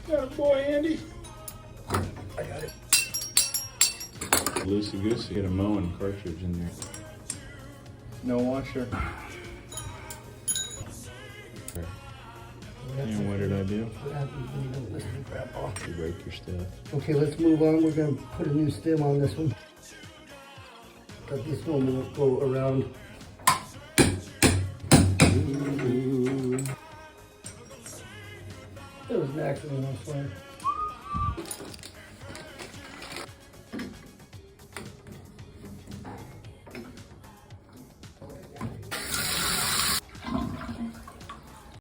Got it, boy, Andy. I got it. Loosey goosey, get a mowing cartridge in there. No washer. And what did I do? What happens when you don't listen to Grandpa? You break your stuff. Okay, let's move on. We're gonna put a new stem on this one. But this one will go around. Ooh. It was an accident, I swear.